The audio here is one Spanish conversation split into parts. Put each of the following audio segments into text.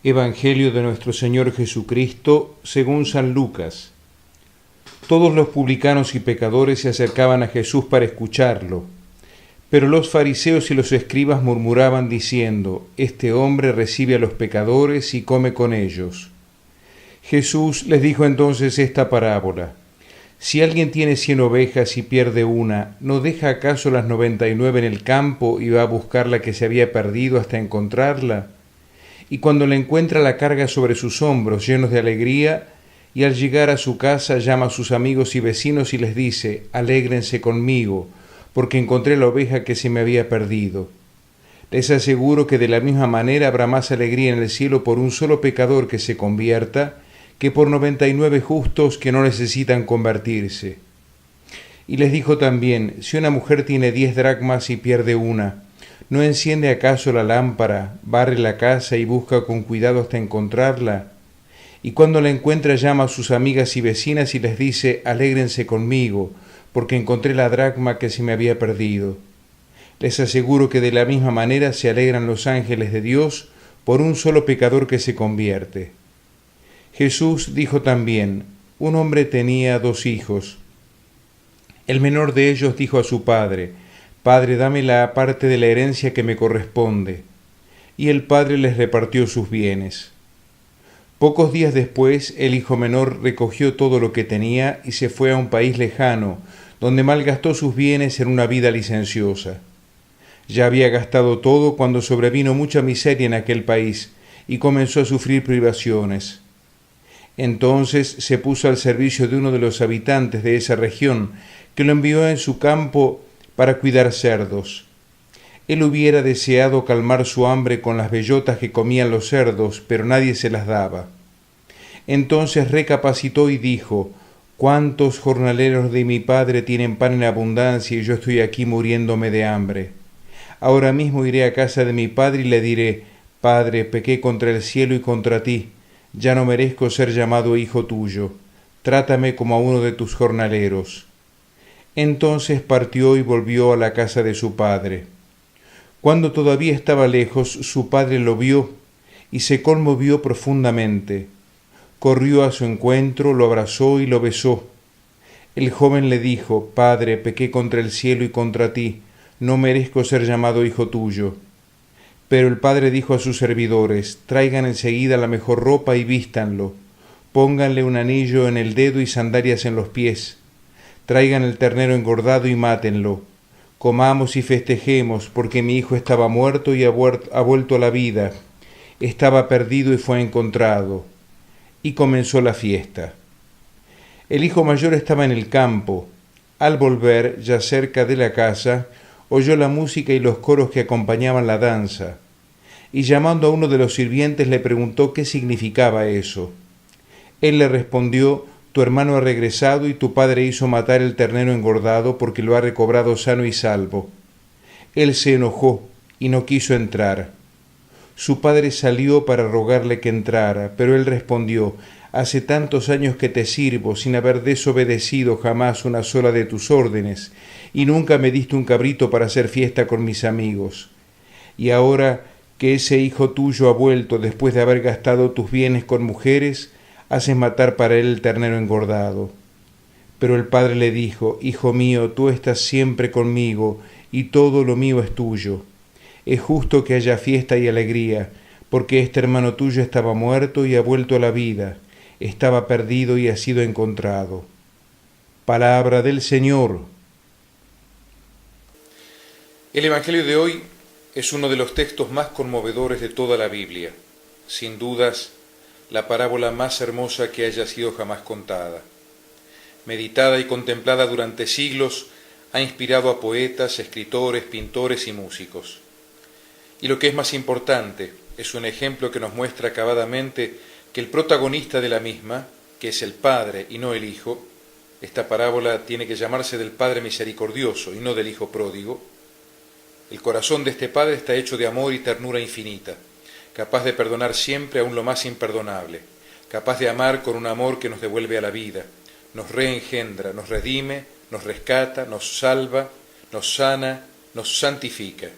Evangelio de nuestro Señor Jesucristo según San Lucas. Todos los publicanos y pecadores se acercaban a Jesús para escucharlo, pero los fariseos y los escribas murmuraban diciendo: Este hombre recibe a los pecadores y come con ellos. Jesús les dijo entonces esta parábola: Si alguien tiene 100 ovejas y pierde una, ¿no deja acaso las 99 en el campo y va a buscar la que se había perdido hasta encontrarla? Y cuando la encuentra la carga sobre sus hombros llenos de alegría, y al llegar a su casa llama a sus amigos y vecinos y les dice: Alégrense conmigo, porque encontré la oveja que se me había perdido. Les aseguro que de la misma manera habrá más alegría en el cielo por un solo pecador que se convierta, que por 99 justos que no necesitan convertirse. Y les dijo también: Si una mujer tiene 10 dracmas y pierde una, ¿no enciende acaso la lámpara, barre la casa y busca con cuidado hasta encontrarla? Y cuando la encuentra llama a sus amigas y vecinas y les dice: Alégrense conmigo, porque encontré la dracma que se me había perdido. Les aseguro que de la misma manera se alegran los ángeles de Dios por un solo pecador que se convierte. Jesús dijo también: Un hombre tenía 2 hijos. El menor de ellos dijo a su padre: Padre, dame la parte de la herencia que me corresponde. Y el padre les repartió sus bienes. Pocos días después, el hijo menor recogió todo lo que tenía y se fue a un país lejano, donde malgastó sus bienes en una vida licenciosa. Ya había gastado todo cuando sobrevino mucha miseria en aquel país y comenzó a sufrir privaciones. Entonces se puso al servicio de uno de los habitantes de esa región, que lo envió en su campo para cuidar cerdos. Él hubiera deseado calmar su hambre con las bellotas que comían los cerdos, pero nadie se las daba. Entonces recapacitó y dijo: ¿Cuántos jornaleros de mi padre tienen pan en abundancia y yo estoy aquí muriéndome de hambre? Ahora mismo iré a casa de mi padre y le diré: Padre, pequé contra el cielo y contra ti, ya no merezco ser llamado hijo tuyo, trátame como a uno de tus jornaleros. Entonces partió y volvió a la casa de su padre. Cuando todavía estaba lejos, su padre lo vio y se conmovió profundamente. Corrió a su encuentro, lo abrazó y lo besó. El joven le dijo: Padre, pequé contra el cielo y contra ti, no merezco ser llamado hijo tuyo. Pero el padre dijo a sus servidores: Traigan enseguida la mejor ropa y vístanlo. Pónganle un anillo en el dedo y sandalias en los pies. Traigan el ternero engordado y mátenlo. Comamos y festejemos, porque mi hijo estaba muerto y ha vuelto a la vida. Estaba perdido y fue encontrado. Y comenzó la fiesta. El hijo mayor estaba en el campo. Al volver, ya cerca de la casa, oyó la música y los coros que acompañaban la danza. Y llamando a uno de los sirvientes le preguntó qué significaba eso. Él le respondió: Tu hermano ha regresado y tu padre hizo matar el ternero engordado porque lo ha recobrado sano y salvo. Él se enojó y no quiso entrar. Su padre salió para rogarle que entrara, pero él respondió: Hace tantos años que te sirvo sin haber desobedecido jamás una sola de tus órdenes, y nunca me diste un cabrito para hacer fiesta con mis amigos. Y ahora que ese hijo tuyo ha vuelto después de haber gastado tus bienes con mujeres, haces matar para él el ternero engordado. Pero el padre le dijo: Hijo mío, tú estás siempre conmigo, y todo lo mío es tuyo. Es justo que haya fiesta y alegría, porque este hermano tuyo estaba muerto y ha vuelto a la vida, estaba perdido y ha sido encontrado. Palabra del Señor. El Evangelio de hoy es uno de los textos más conmovedores de toda la Biblia, sin dudas la parábola más hermosa que haya sido jamás contada. Meditada y contemplada durante siglos, ha inspirado a poetas, escritores, pintores y músicos. Y lo que es más importante, es un ejemplo que nos muestra acabadamente que el protagonista de la misma, que es el Padre y no el Hijo, esta parábola tiene que llamarse del Padre misericordioso y no del Hijo pródigo. El corazón de este Padre está hecho de amor y ternura infinita, capaz de perdonar siempre aún lo más imperdonable, capaz de amar con un amor que nos devuelve a la vida, nos reengendra, nos redime, nos rescata, nos salva, nos sana, nos santifica.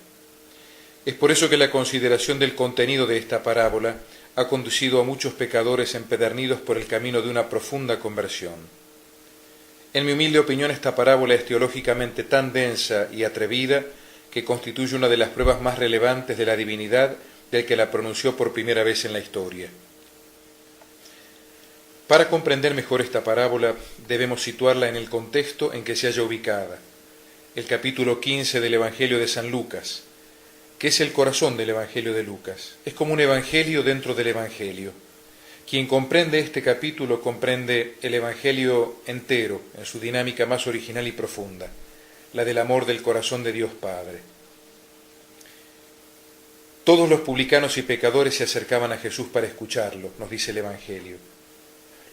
Es por eso que la consideración del contenido de esta parábola ha conducido a muchos pecadores empedernidos por el camino de una profunda conversión. En mi humilde opinión, esta parábola es teológicamente tan densa y atrevida que constituye una de las pruebas más relevantes de la divinidad del que la pronunció por primera vez en la historia. Para comprender mejor esta parábola, debemos situarla en el contexto en que se halla ubicada, el capítulo 15 del Evangelio de San Lucas, que es el corazón del Evangelio de Lucas. Es como un evangelio dentro del Evangelio. Quien comprende este capítulo comprende el Evangelio entero, en su dinámica más original y profunda, la del amor del corazón de Dios Padre. Todos los publicanos y pecadores se acercaban a Jesús para escucharlo, nos dice el Evangelio.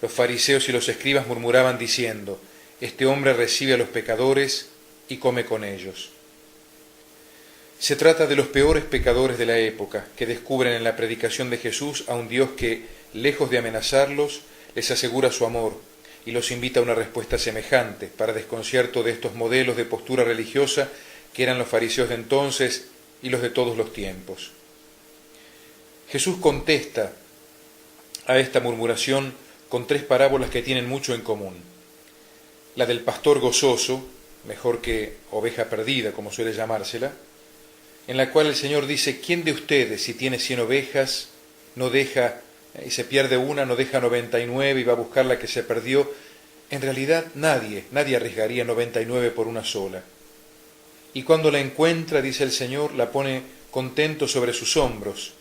Los fariseos y los escribas murmuraban diciendo: este hombre recibe a los pecadores y come con ellos. Se trata de los peores pecadores de la época, que descubren en la predicación de Jesús a un Dios que, lejos de amenazarlos, les asegura su amor y los invita a una respuesta semejante, para desconcierto de estos modelos de postura religiosa que eran los fariseos de entonces y los de todos los tiempos. Jesús contesta a esta murmuración con 3 parábolas que tienen mucho en común. La del pastor gozoso, mejor que oveja perdida, como suele llamársela, en la cual el Señor dice: ¿quién de ustedes, si tiene 100 ovejas, no deja, y se pierde una, no deja 99 y va a buscar la que se perdió? En realidad nadie arriesgaría 99 por una sola. Y cuando la encuentra, dice el Señor, la pone contento sobre sus hombros.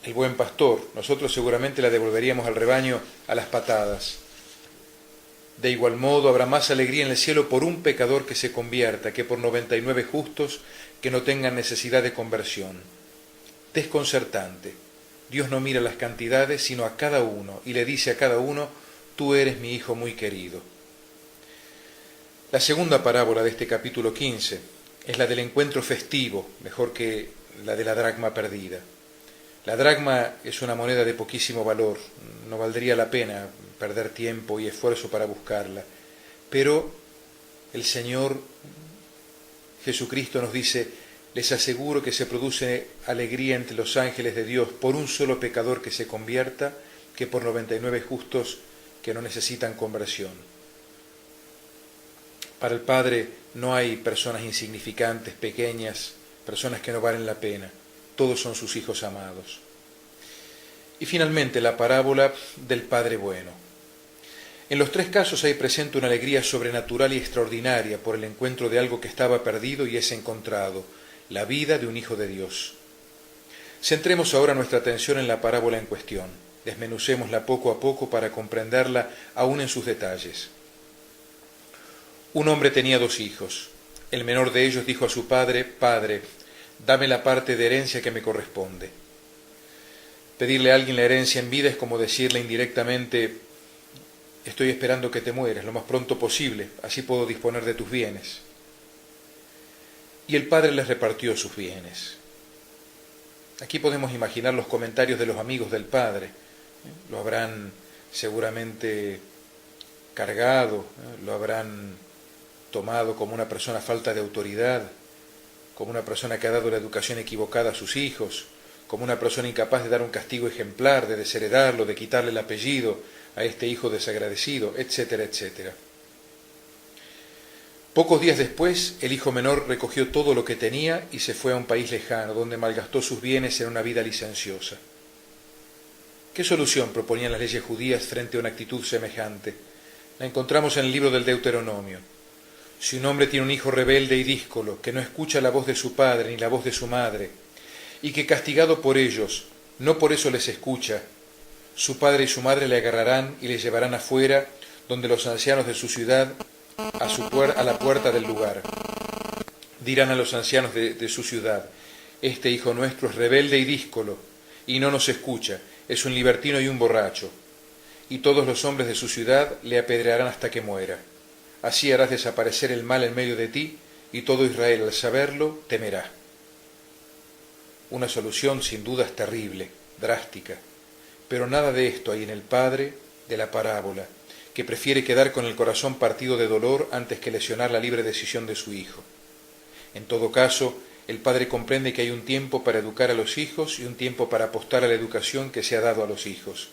El buen pastor, nosotros seguramente la devolveríamos al rebaño a las patadas. De igual modo, habrá más alegría en el cielo por un pecador que se convierta que por 99 justos que no tengan necesidad de conversión. Desconcertante. Dios no mira las cantidades, sino a cada uno, y le dice a cada uno: tú eres mi hijo muy querido. La segunda parábola de este capítulo 15 es la del encuentro festivo, mejor que la de la dracma perdida. La dracma es una moneda de poquísimo valor, no valdría la pena perder tiempo y esfuerzo para buscarla, pero el Señor Jesucristo nos dice: les aseguro que se produce alegría entre los ángeles de Dios por un solo pecador que se convierta, que por 99 justos que no necesitan conversión. Para el Padre no hay personas insignificantes, pequeñas, personas que no valen la pena. Todos son sus hijos amados. Y finalmente la parábola del Padre Bueno. En los 3 casos hay presente una alegría sobrenatural y extraordinaria por el encuentro de algo que estaba perdido y es encontrado, la vida de un hijo de Dios. Centremos ahora nuestra atención en la parábola en cuestión. Desmenucémosla poco a poco para comprenderla aún en sus detalles. Un hombre tenía 2 hijos. El menor de ellos dijo a su padre: Padre, dame la parte de herencia que me corresponde. Pedirle a alguien la herencia en vida es como decirle indirectamente: estoy esperando que te mueras lo más pronto posible, así puedo disponer de tus bienes. Y el padre les repartió sus bienes. Aquí podemos imaginar los comentarios de los amigos del padre. Lo habrán seguramente cargado, lo habrán tomado como una persona falta de autoridad, como una persona que ha dado la educación equivocada a sus hijos, como una persona incapaz de dar un castigo ejemplar, de desheredarlo, de quitarle el apellido a este hijo desagradecido, etcétera, etcétera. Pocos días después, el hijo menor recogió todo lo que tenía y se fue a un país lejano, donde malgastó sus bienes en una vida licenciosa. ¿Qué solución proponían las leyes judías frente a una actitud semejante? La encontramos en el libro del Deuteronomio. Si un hombre tiene un hijo rebelde y díscolo, que no escucha la voz de su padre ni la voz de su madre, y que castigado por ellos, no por eso les escucha, su padre y su madre le agarrarán y le llevarán afuera, donde los ancianos de su ciudad, a la puerta del lugar. Dirán a los ancianos de su ciudad: este hijo nuestro es rebelde y díscolo, y no nos escucha, es un libertino y un borracho. Y todos los hombres de su ciudad le apedrearán hasta que muera. Así harás desaparecer el mal en medio de ti, y todo Israel, al saberlo, temerá. Una solución sin dudas terrible, drástica, pero nada de esto hay en el padre de la parábola, que prefiere quedar con el corazón partido de dolor antes que lesionar la libre decisión de su hijo. En todo caso, El padre comprende que hay un tiempo para educar a los hijos y un tiempo para apostar a la educación que se ha dado a los hijos,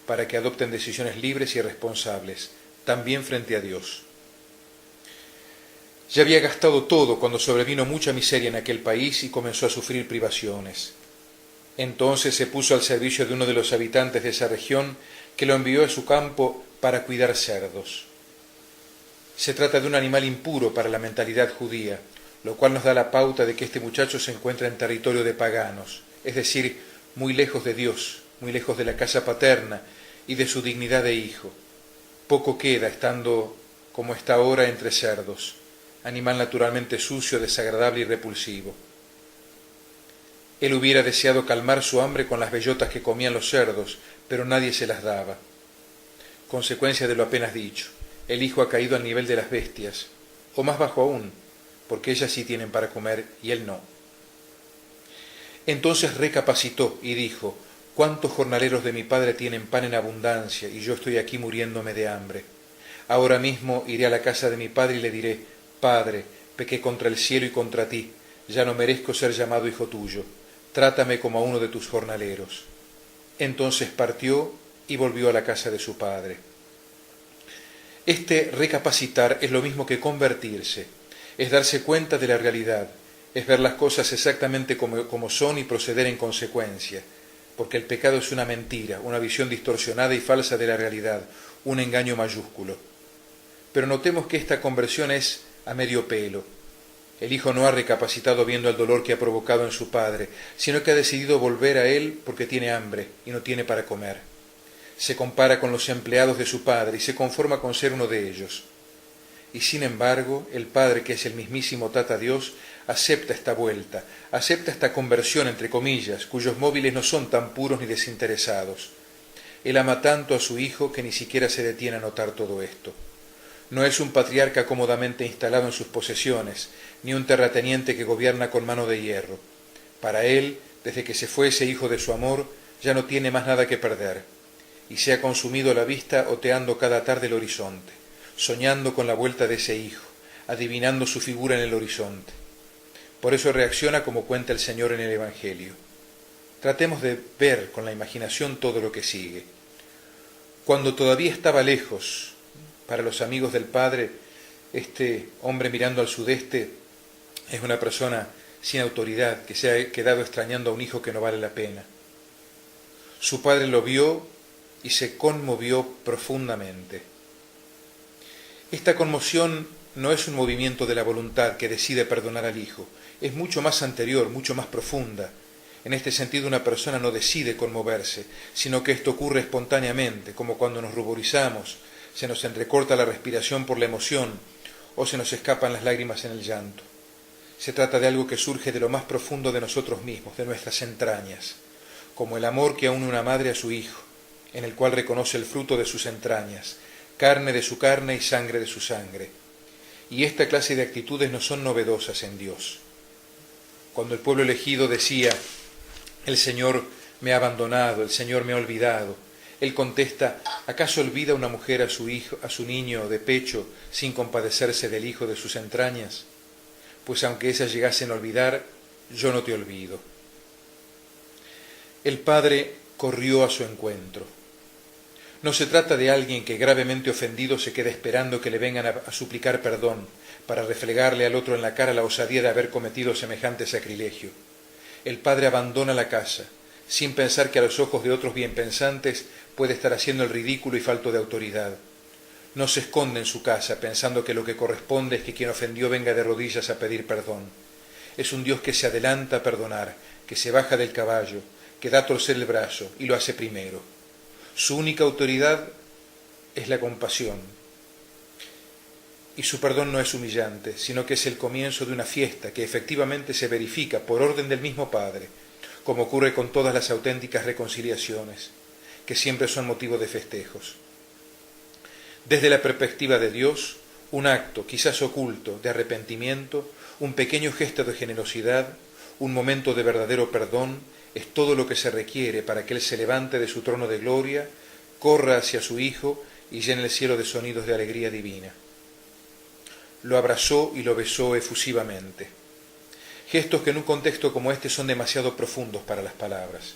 para que adopten decisiones libres y responsables, también frente a Dios. Ya había gastado todo cuando sobrevino mucha miseria en aquel país y comenzó a sufrir privaciones. Entonces se puso al servicio de uno de los habitantes de esa región, que lo envió a su campo para cuidar cerdos. Se trata de un animal impuro para la mentalidad judía, lo cual nos da la pauta de que este muchacho se encuentra en territorio de paganos, es decir, muy lejos de Dios, muy lejos de la casa paterna y de su dignidad de hijo. Poco queda estando como está ahora entre cerdos, animal naturalmente sucio, desagradable y repulsivo. Él hubiera deseado calmar su hambre con las bellotas que comían los cerdos, pero nadie se las daba. Consecuencia de lo apenas dicho, el hijo ha caído al nivel de las bestias, o más bajo aún, porque ellas sí tienen para comer y él no. Entonces recapacitó y dijo: ¿cuántos jornaleros de mi padre tienen pan en abundancia y yo estoy aquí muriéndome de hambre? Ahora mismo iré a la casa de mi padre y le diré: Padre, pequé contra el cielo y contra ti, ya no merezco ser llamado hijo tuyo, trátame como a uno de tus jornaleros. Entonces partió y volvió a la casa de su padre. Este recapacitar es lo mismo que convertirse, es darse cuenta de la realidad, es ver las cosas exactamente como son y proceder en consecuencia, porque el pecado es una mentira, una visión distorsionada y falsa de la realidad, un engaño mayúsculo. Pero notemos que esta conversión es a medio pelo. El hijo no ha recapacitado viendo el dolor que ha provocado en su padre, sino que ha decidido volver a él porque tiene hambre y no tiene para comer. Se compara con los empleados de su padre y se conforma con ser uno de ellos. Y sin embargo, el padre, que es el mismísimo Tata Dios, acepta esta vuelta, acepta esta conversión, entre comillas, cuyos móviles no son tan puros ni desinteresados. Él ama tanto a su hijo que ni siquiera se detiene a notar todo esto. No es un patriarca cómodamente instalado en sus posesiones, ni un terrateniente que gobierna con mano de hierro. Para él, desde que se fue ese hijo de su amor, ya no tiene más nada que perder, y se ha consumido la vista oteando cada tarde el horizonte, soñando con la vuelta de ese hijo, adivinando su figura en el horizonte. Por eso reacciona como cuenta el Señor en el Evangelio. Tratemos de ver con la imaginación todo lo que sigue. Cuando todavía estaba lejos, para los amigos del Padre, este hombre mirando al sudeste es una persona sin autoridad, que se ha quedado extrañando a un hijo que no vale la pena. Su padre lo vio y se conmovió profundamente. Esta conmoción no es un movimiento de la voluntad que decide perdonar al hijo, es mucho más anterior, mucho más profunda. En este sentido, una persona no decide conmoverse, sino que esto ocurre espontáneamente, como cuando nos ruborizamos, se nos entrecorta la respiración por la emoción o se nos escapan las lágrimas en el llanto. Se trata de algo que surge de lo más profundo de nosotros mismos, de nuestras entrañas, como el amor que une una madre a su hijo, en el cual reconoce el fruto de sus entrañas, carne de su carne y sangre de su sangre. Y esta clase de actitudes no son novedosas en Dios. Cuando el pueblo elegido decía: el Señor me ha abandonado, el Señor me ha olvidado, Él contesta: ¿acaso olvida una mujer a su hijo, a su niño de pecho, sin compadecerse del hijo de sus entrañas? Pues aunque esas llegasen a olvidar, yo no te olvido. El padre corrió a su encuentro. No se trata de alguien que, gravemente ofendido, se queda esperando que le vengan a suplicar perdón para reflegarle al otro en la cara la osadía de haber cometido semejante sacrilegio. El padre abandona la casa, sin pensar que a los ojos de otros bienpensantes puede estar haciendo el ridículo y falto de autoridad. No se esconde en su casa pensando que lo que corresponde es que quien ofendió venga de rodillas a pedir perdón. Es un Dios que se adelanta a perdonar, que se baja del caballo, que da a torcer el brazo y lo hace primero. Su única autoridad es la compasión. Y su perdón no es humillante, sino que es el comienzo de una fiesta que efectivamente se verifica por orden del mismo Padre, como ocurre con todas las auténticas reconciliaciones, que siempre son motivo de festejos. Desde la perspectiva de Dios, un acto, quizás oculto, de arrepentimiento, un pequeño gesto de generosidad, un momento de verdadero perdón, es todo lo que se requiere para que Él se levante de su trono de gloria, corra hacia su Hijo y llene el cielo de sonidos de alegría divina. Lo abrazó y lo besó efusivamente. gestos que en un contexto como este son demasiado profundos para las palabras.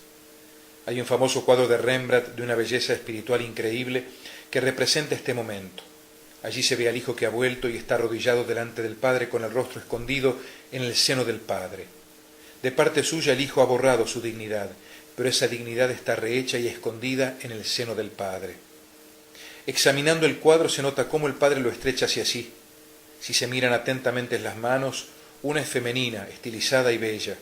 Hay un famoso cuadro de Rembrandt de una belleza espiritual increíble que representa este momento. Allí se ve al hijo que ha vuelto y está arrodillado delante del Padre con el rostro escondido en el seno del Padre. De parte suya el hijo ha borrado su dignidad, pero esa dignidad está rehecha y escondida en el seno del Padre. Examinando el cuadro se nota cómo el Padre lo estrecha hacia sí. Si se miran atentamente las manos, una es femenina, estilizada y bella,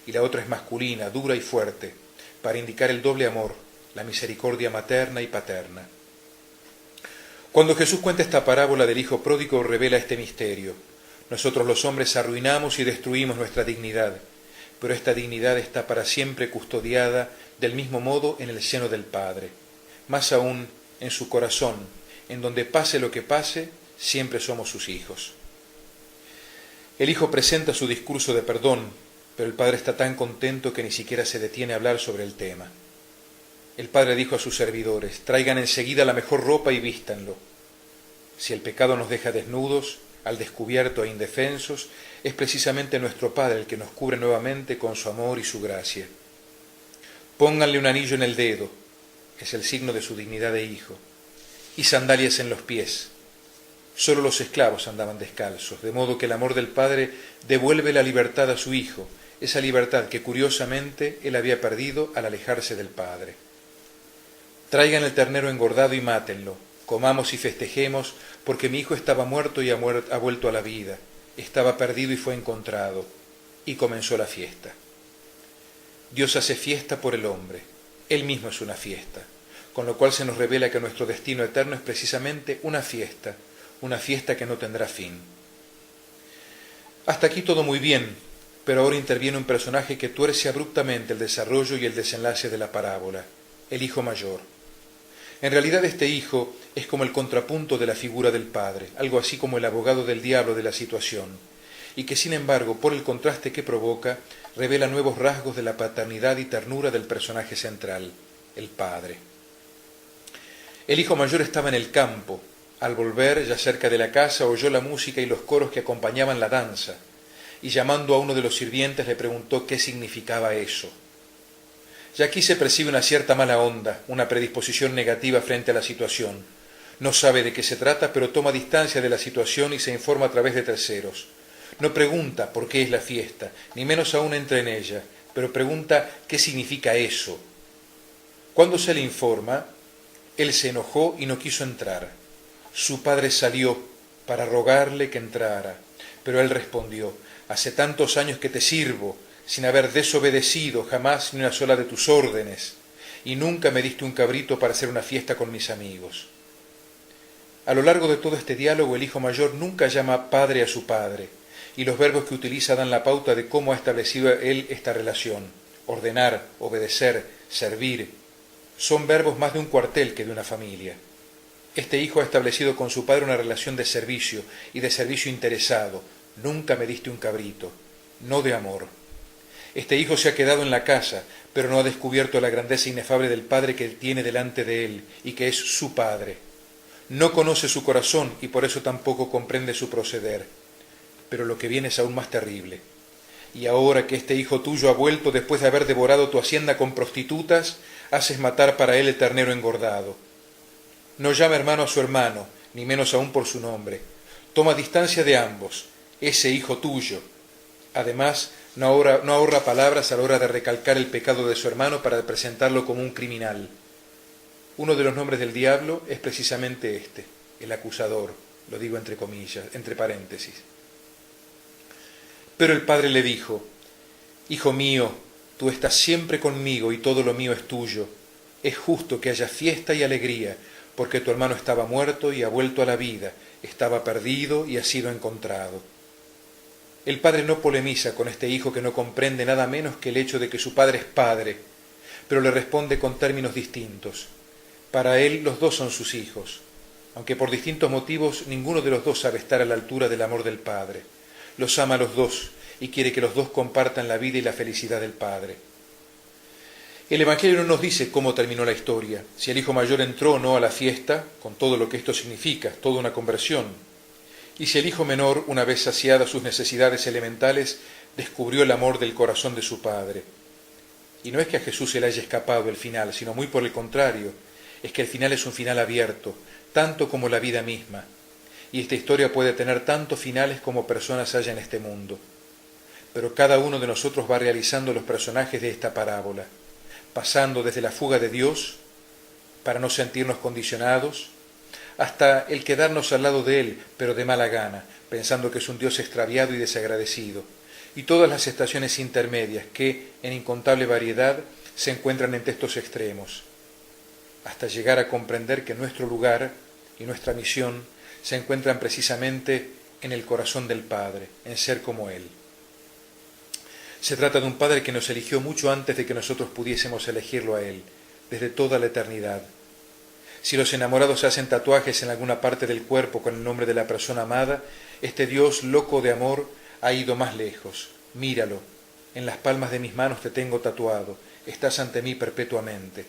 y la otra es masculina, dura y fuerte, para indicar el doble amor, la misericordia materna y paterna. Cuando Jesús cuenta esta parábola del hijo pródigo revela este misterio. Nosotros los hombres arruinamos y destruimos nuestra dignidad, pero esta dignidad está para siempre custodiada del mismo modo en el seno del Padre, más aún en su corazón, en donde pase lo que pase, siempre somos sus hijos. El hijo presenta su discurso de perdón, pero el Padre está tan contento que ni siquiera se detiene a hablar sobre el tema. El Padre dijo a sus servidores: traigan enseguida la mejor ropa y vístanlo. Si el pecado nos deja desnudos, al descubierto e indefensos, es precisamente nuestro Padre el que nos cubre nuevamente con su amor y su gracia. Pónganle un anillo en el dedo, es el signo de su dignidad de hijo, y sandalias en los pies. Solo los esclavos andaban descalzos, de modo que el amor del Padre devuelve la libertad a su hijo, esa libertad que curiosamente él había perdido al alejarse del Padre. Traigan el ternero engordado y mátenlo, comamos y festejemos, porque mi hijo estaba muerto y ha vuelto a la vida, estaba perdido y fue encontrado, y comenzó la fiesta. Dios hace fiesta por el hombre, Él mismo es una fiesta, con lo cual se nos revela que nuestro destino eterno es precisamente una fiesta que no tendrá fin. Hasta aquí todo muy bien, pero ahora interviene un personaje que tuerce abruptamente el desarrollo y el desenlace de la parábola, el hijo mayor. En realidad este hijo es como el contrapunto de la figura del padre, algo así como el abogado del diablo de la situación, y que sin embargo, por el contraste que provoca, revela nuevos rasgos de la paternidad y ternura del personaje central, el padre. El hijo mayor estaba en el campo. Al volver, ya cerca de la casa, oyó la música y los coros que acompañaban la danza, y llamando a uno de los sirvientes le preguntó qué significaba eso. Ya aquí se percibe una cierta mala onda, una predisposición negativa frente a la situación. No sabe de qué se trata, pero toma distancia de la situación y se informa a través de terceros. No pregunta por qué es la fiesta, ni menos aún entra en ella, pero pregunta qué significa eso. Cuando se le informa, él se enojó y no quiso entrar. Su padre salió para rogarle que entrara, pero él respondió: hace tantos años que te sirvo, sin haber desobedecido jamás ni una sola de tus órdenes, y nunca me diste un cabrito para hacer una fiesta con mis amigos. A lo largo de todo este diálogo, el hijo mayor nunca llama padre a su padre, y los verbos que utiliza dan la pauta de cómo ha establecido él esta relación. Ordenar, obedecer, servir, son verbos más de un cuartel que de una familia. Este hijo ha establecido con su padre una relación de servicio, y de servicio interesado. Nunca me diste un cabrito, no de amor. Este hijo se ha quedado en la casa, pero no ha descubierto la grandeza inefable del Padre que tiene delante de él y que es su Padre. No conoce su corazón y por eso tampoco comprende su proceder. Pero lo que viene es aún más terrible. Y ahora que este hijo tuyo ha vuelto después de haber devorado tu hacienda con prostitutas, haces matar para él el ternero engordado. No llama hermano a su hermano, ni menos aún por su nombre. Toma distancia de ambos, ese hijo tuyo. Además, no ahorra palabras a la hora de recalcar el pecado de su hermano para presentarlo como un criminal. Uno de los nombres del diablo es precisamente este, el acusador, lo digo entre comillas, entre paréntesis. Pero el padre le dijo: hijo mío, tú estás siempre conmigo y todo lo mío es tuyo. Es justo que haya fiesta y alegría, porque tu hermano estaba muerto y ha vuelto a la vida, estaba perdido y ha sido encontrado. El padre no polemiza con este hijo que no comprende nada menos que el hecho de que su padre es padre, pero le responde con términos distintos. Para él los dos son sus hijos, aunque por distintos motivos ninguno de los dos sabe estar a la altura del amor del padre. Los ama a los dos y quiere que los dos compartan la vida y la felicidad del padre. El Evangelio no nos dice cómo terminó la historia, si el hijo mayor entró o no a la fiesta, con todo lo que esto significa, toda una conversión. Y si el hijo menor, una vez saciadas sus necesidades elementales, descubrió el amor del corazón de su Padre. Y no es que a Jesús se le haya escapado el final, sino muy por el contrario, es que el final es un final abierto, tanto como la vida misma. Y esta historia puede tener tantos finales como personas haya en este mundo. Pero cada uno de nosotros va realizando los personajes de esta parábola, pasando desde la fuga de Dios, para no sentirnos condicionados, hasta el quedarnos al lado de Él, pero de mala gana, pensando que es un Dios extraviado y desagradecido, y todas las estaciones intermedias que, en incontable variedad, se encuentran entre estos extremos, hasta llegar a comprender que nuestro lugar y nuestra misión se encuentran precisamente en el corazón del Padre, en ser como Él. Se trata de un Padre que nos eligió mucho antes de que nosotros pudiésemos elegirlo a Él, desde toda la eternidad. Si los enamorados hacen tatuajes en alguna parte del cuerpo con el nombre de la persona amada, este Dios loco de amor ha ido más lejos. Míralo, en las palmas de mis manos te tengo tatuado, estás ante mí perpetuamente.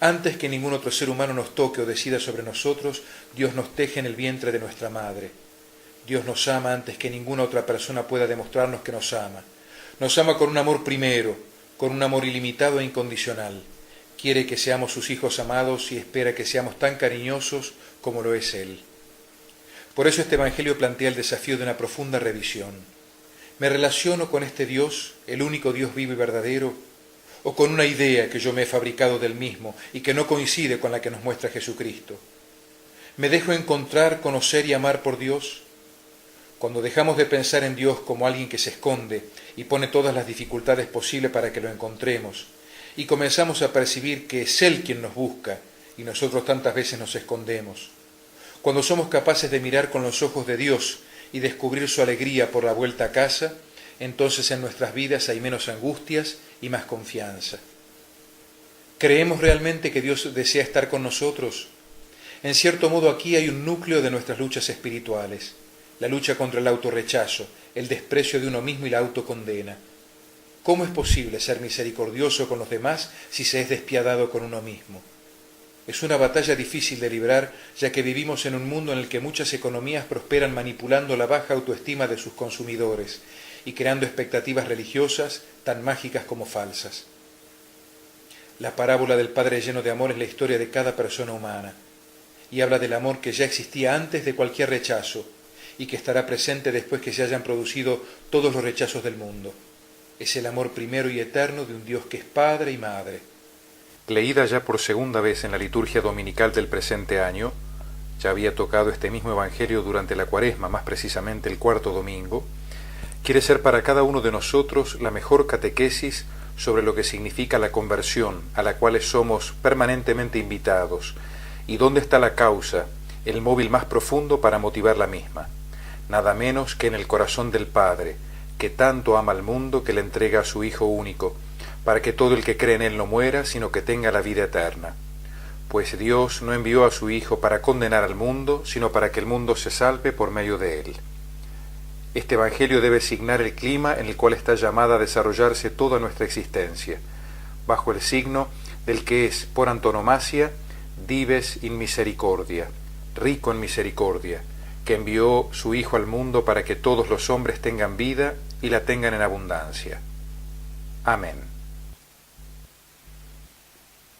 Antes que ningún otro ser humano nos toque o decida sobre nosotros, Dios nos teje en el vientre de nuestra madre. Dios nos ama antes que ninguna otra persona pueda demostrarnos que nos ama. Nos ama con un amor primero, con un amor ilimitado e incondicional. Quiere que seamos sus hijos amados y espera que seamos tan cariñosos como lo es Él. Por eso este Evangelio plantea el desafío de una profunda revisión. ¿Me relaciono con este Dios, el único Dios vivo y verdadero, o con una idea que yo me he fabricado del mismo y que no coincide con la que nos muestra Jesucristo? ¿Me dejo encontrar, conocer y amar por Dios? Cuando dejamos de pensar en Dios como alguien que se esconde y pone todas las dificultades posibles para que lo encontremos, y comenzamos a percibir que es Él quien nos busca y nosotros tantas veces nos escondemos, cuando somos capaces de mirar con los ojos de Dios y descubrir su alegría por la vuelta a casa, entonces en nuestras vidas hay menos angustias y más confianza. ¿Creemos realmente que Dios desea estar con nosotros? En cierto modo aquí hay un núcleo de nuestras luchas espirituales, la lucha contra el autorrechazo, el desprecio de uno mismo y la autocondena. ¿Cómo es posible ser misericordioso con los demás si se es despiadado con uno mismo? Es una batalla difícil de librar, ya que vivimos en un mundo en el que muchas economías prosperan manipulando la baja autoestima de sus consumidores y creando expectativas religiosas tan mágicas como falsas. La parábola del Padre lleno de amor es la historia de cada persona humana y habla del amor que ya existía antes de cualquier rechazo y que estará presente después que se hayan producido todos los rechazos del mundo. Es el amor primero y eterno de un Dios que es Padre y Madre. Leída ya por segunda vez en la liturgia dominical del presente año, ya había tocado este mismo Evangelio durante la Cuaresma, más precisamente el cuarto domingo, quiere ser para cada uno de nosotros la mejor catequesis sobre lo que significa la conversión, a la cual somos permanentemente invitados, y dónde está la causa, el móvil más profundo para motivar la misma, nada menos que en el corazón del Padre, que tanto ama al mundo que le entrega a su Hijo único, para que todo el que cree en Él no muera, sino que tenga la vida eterna. Pues Dios no envió a su Hijo para condenar al mundo, sino para que el mundo se salve por medio de Él. Este Evangelio debe signar el clima en el cual está llamada a desarrollarse toda nuestra existencia, bajo el signo del que es, por antonomasia, dives in misericordia, rico en misericordia, que envió su Hijo al mundo para que todos los hombres tengan vida y la tengan en abundancia. Amén.